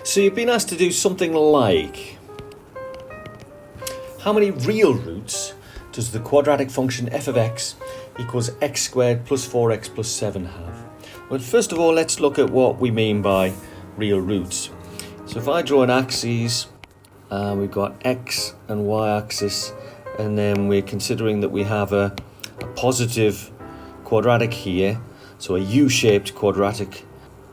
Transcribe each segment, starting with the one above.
So you've been asked to do something like, how many real roots does the quadratic function f of x equals x squared plus 4x plus 7 have? Well, first of all, let's look at what we mean by real roots. So if I draw an axis, we've got x and y axis, and then we're considering that we have a positive quadratic here, so a U-shaped quadratic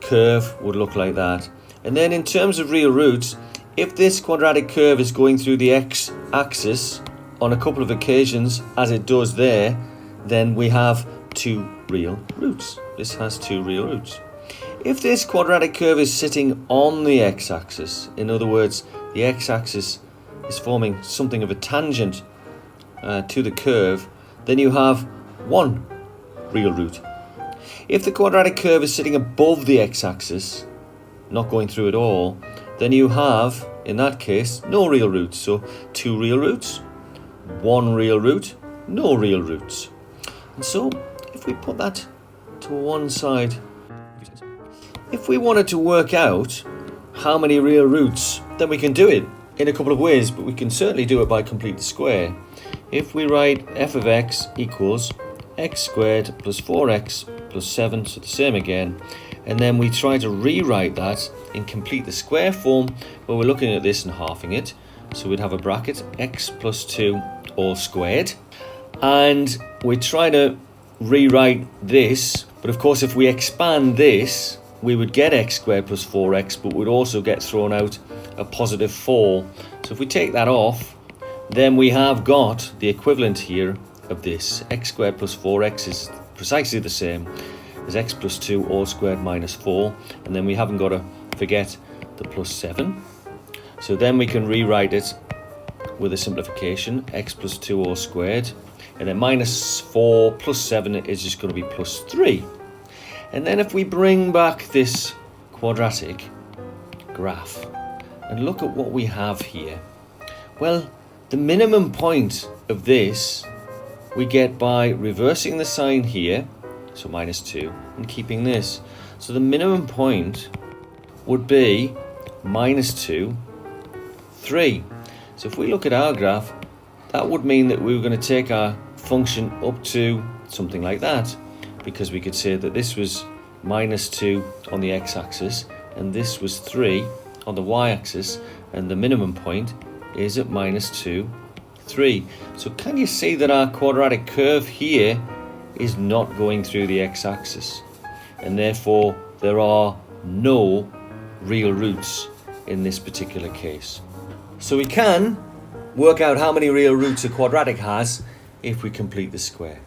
curve would look like that. And then in terms of real roots, if this quadratic curve is going through the x-axis on a couple of occasions, as it does there, then we have two real roots. This has two real roots. If this quadratic curve is sitting on the x-axis, in other words, the x-axis is forming something of a tangent to the curve, then you have one real root. If the quadratic curve is sitting above the x-axis, not going through at all, then you have, in that case, no real roots. So two real roots, one real root, no real roots. And so if we put that to one side, if we wanted to work out how many real roots, then we can do it in a couple of ways, but we can certainly do it by complete the square. If we write f of x equals x squared plus 4x plus 7, so the same again, and then we try to rewrite that in complete the square form, where we're looking at this and halving it. So we'd have a bracket x plus 2 all squared, and we try to rewrite this, but of course if we expand this, we would get x squared plus 4x, but we'd also get thrown out a positive 4. So if we take that off, then we have got the equivalent here of this. X squared plus 4x is precisely the same as x plus 2 all squared minus 4, and then we haven't got to forget the plus 7. So then we can rewrite it with a simplification, x plus 2 all squared, and then minus 4 plus 7 is just going to be plus 3. And then if we bring back this quadratic graph and look at what we have here, well, the minimum point of this we get by reversing the sign here, so minus 2, and keeping this. So the minimum point would be minus 2, 3. So if we look at our graph, that would mean that we were going to take our function up to something like that, because we could say that this was minus 2 on the x-axis and this was 3 on the y-axis, and the minimum point is at minus 2, 3. So can you see that our quadratic curve here is not going through the x-axis, and therefore there are no real roots in this particular case. So we can work out how many real roots a quadratic has if we complete the square.